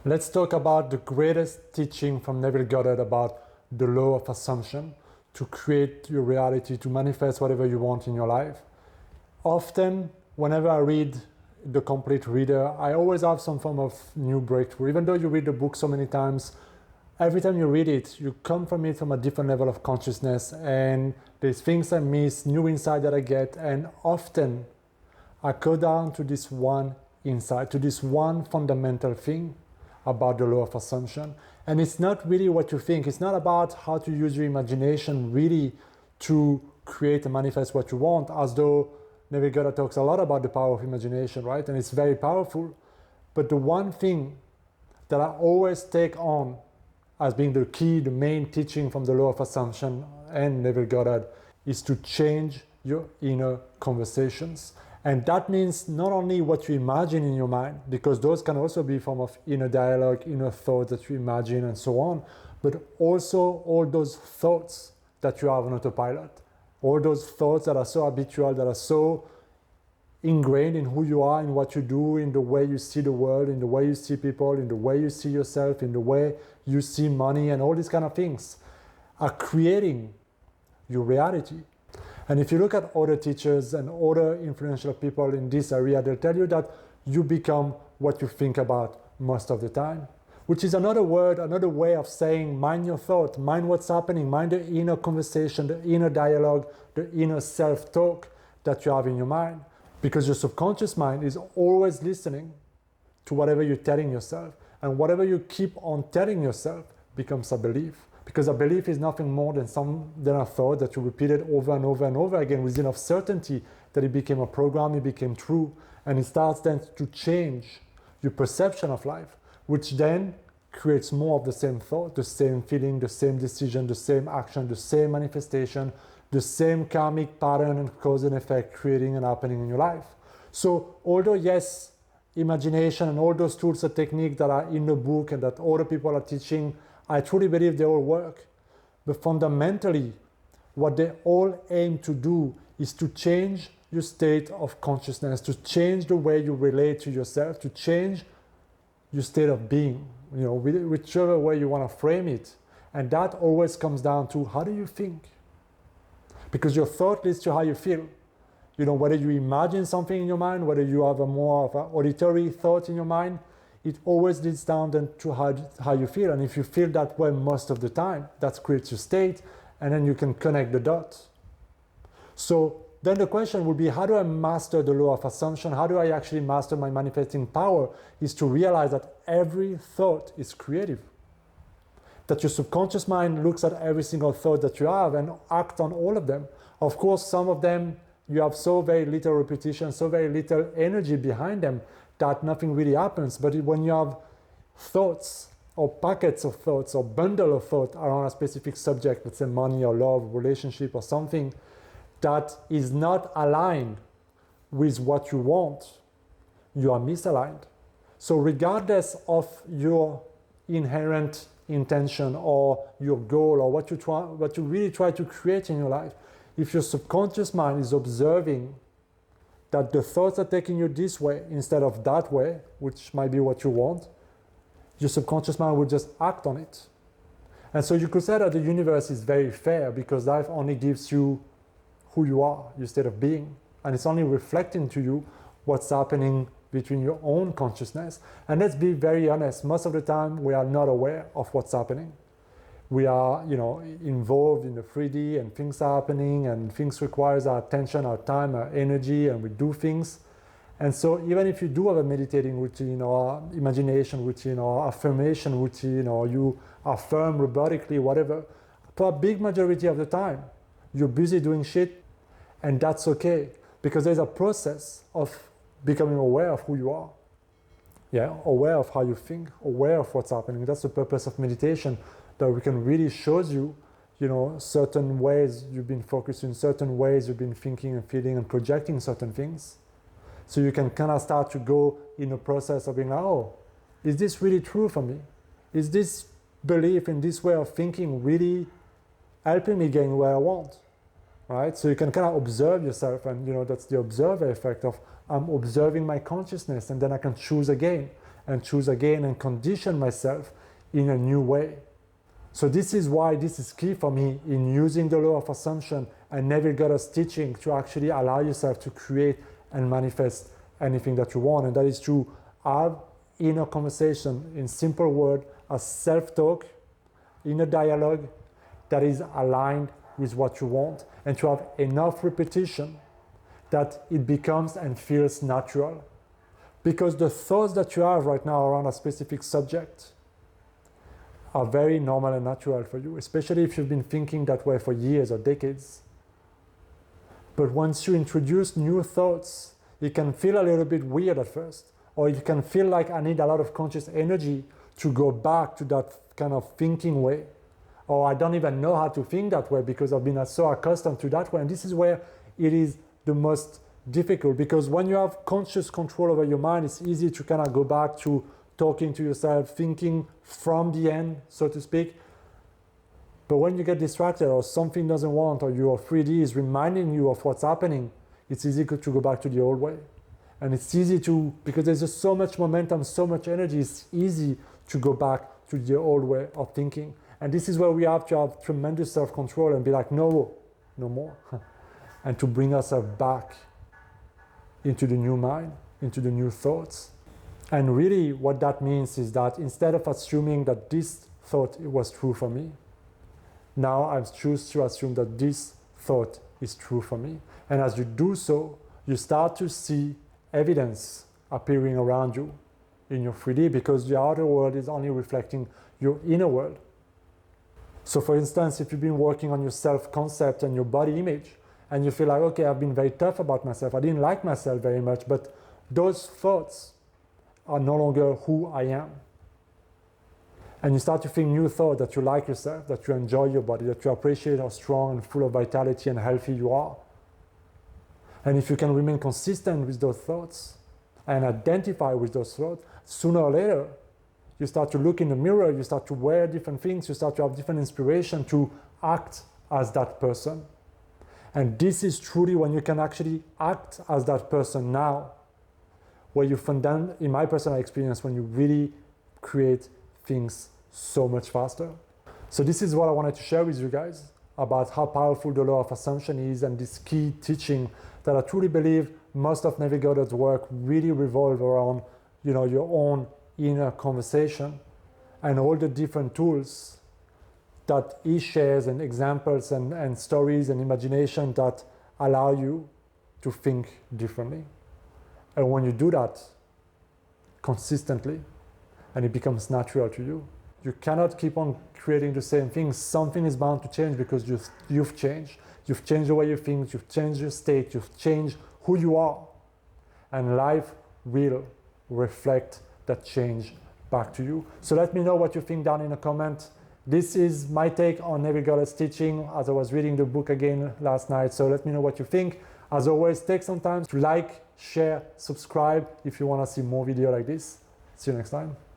Let's talk about the greatest teaching from Neville Goddard about the law of assumption to create your reality, to manifest whatever you want in your life. Often, whenever I read The Complete Reader, I always have some form of new breakthrough. Even though you read the book so many times, every time you read it, you come from it from a different level of consciousness, and there's things I miss, new insight that I get, and often I go down to this one insight, to this one fundamental thing about the law of assumption. And it's not really what you think. It's not about how to use your imagination really to create and manifest what you want, as though Neville Goddard talks a lot about the power of imagination, right? And it's very powerful. But the one thing that I always take on as being the key, the main teaching from the law of assumption and Neville Goddard is to change your inner conversations. And that means not only what you imagine in your mind, because those can also be a form of inner dialogue, inner thoughts that you imagine and so on, but also all those thoughts that you have on autopilot, all those thoughts that are so habitual, that are so ingrained in who you are, in what you do, in the way you see the world, in the way you see people, in the way you see yourself, in the way you see money, and all these kind of things are creating your reality. And if you look at other teachers and other influential people in this area, they'll tell you that you become what you think about most of the time, which is another word, another way of saying mind your thought, mind what's happening, mind the inner conversation, the inner dialogue, the inner self-talk that you have in your mind. Because your subconscious mind is always listening to whatever you're telling yourself. And whatever you keep on telling yourself becomes a belief. Because a belief is nothing more than a thought that you repeated over and over and over again with enough certainty that it became a program, it became true, and it starts then to change your perception of life, which then creates more of the same thought, the same feeling, the same decision, the same action, the same manifestation, the same karmic pattern and cause and effect creating and happening in your life. So although yes, imagination and all those tools and techniques that are in the book and that other people are teaching, I truly believe they all work. But fundamentally, what they all aim to do is to change your state of consciousness, to change the way you relate to yourself, to change your state of being, whichever way you want to frame it. And that always comes down to how do you think? Because your thought leads to how you feel. Whether you imagine something in your mind, whether you have a more of an auditory thought in your mind, it always leads down then to how you feel. And if you feel that way most of the time, that creates your state, and then you can connect the dots. So then the question would be, how do I master the law of assumption? How do I actually master my manifesting power? Is to realize that every thought is creative. That your subconscious mind looks at every single thought that you have and acts on all of them. Of course, some of them you have so very little repetition, so very little energy behind them that nothing really happens. But when you have thoughts or packets of thoughts or bundle of thoughts around a specific subject, let's say money or love, relationship or something, that is not aligned with what you want, you are misaligned. So regardless of your inherent intention or your goal or what you really try to create in your life, if your subconscious mind is observing that the thoughts are taking you this way instead of that way, which might be what you want, your subconscious mind will just act on it. And so you could say that the universe is very fair because life only gives you who you are, your state of being, and it's only reflecting to you what's happening between your own consciousness. And let's be very honest, most of the time we are not aware of what's happening. We are, involved in the 3D and things are happening and things requires our attention, our time, our energy, and we do things. And so even if you do have a meditating routine or imagination routine or affirmation routine or you affirm robotically, whatever, for a big majority of the time, you're busy doing shit, and that's okay because there's a process of becoming aware of who you are. Aware of how you think, aware of what's happening. That's the purpose of meditation, that we can really show you, certain ways you've been focusing, certain ways you've been thinking and feeling and projecting certain things. So you can kind of start to go in a process of being like, oh, is this really true for me? Is this belief in this way of thinking really helping me gain where I want? Right? So you can kind of observe yourself, and that's the observer effect of I'm observing my consciousness, and then I can choose again. and choose again and condition myself in a new way. So this is why this is key for me in using the law of assumption and Neville Goddard's teaching to actually allow yourself to create and manifest anything that you want. And that is to have inner conversation, in simple word, a self-talk, inner dialogue that is aligned with what you want, and to have enough repetition that it becomes and feels natural. Because the thoughts that you have right now around a specific subject are very normal and natural for you, especially if you've been thinking that way for years or decades. But once you introduce new thoughts, it can feel a little bit weird at first, or it can feel like I need a lot of conscious energy to go back to that kind of thinking way, or I don't even know how to think that way because I've been so accustomed to that way. And this is where it is the most difficult, because when you have conscious control over your mind, it's easy to kind of go back to talking to yourself, thinking from the end, so to speak. But when you get distracted or something doesn't want, or your 3D is reminding you of what's happening, it's easy to go back to the old way. And it's easy to, because there's just so much momentum, so much energy, it's easy to go back to the old way of thinking. And this is where we have to have tremendous self-control and be like, no more. And to bring ourselves back into the new mind, into the new thoughts. And really what that means is that instead of assuming that this thought was true for me, now I choose to assume that this thought is true for me. And as you do so, you start to see evidence appearing around you in your 3D, because the outer world is only reflecting your inner world. So for instance, if you've been working on your self-concept and your body image, and you feel like, okay, I've been very tough about myself, I didn't like myself very much, but those thoughts are no longer who I am. And you start to think new thoughts, that you like yourself, that you enjoy your body, that you appreciate how strong and full of vitality and healthy you are. And if you can remain consistent with those thoughts and identify with those thoughts, sooner or later, you start to look in the mirror, you start to wear different things, you start to have different inspiration to act as that person. And this is truly when you can actually act as that person now, where you find them, in my personal experience, when you really create things so much faster. So this is what I wanted to share with you guys about how powerful the law of assumption is, and this key teaching that I truly believe most of Neville Goddard's work really revolve around, your own inner conversation and all the different tools that he shares, and examples and stories and imagination that allow you to think differently. And when you do that consistently, and it becomes natural to you, you cannot keep on creating the same thing. Something is bound to change, because you've changed. You've changed the way you think, you've changed your state, you've changed who you are. And life will reflect that change back to you. So let me know what you think down in a comment. This is my take on Neville Goddard's teaching as I was reading the book again last night. So let me know what you think. As always, take some time to like, share, subscribe if you want to see more videos like this. See you next time.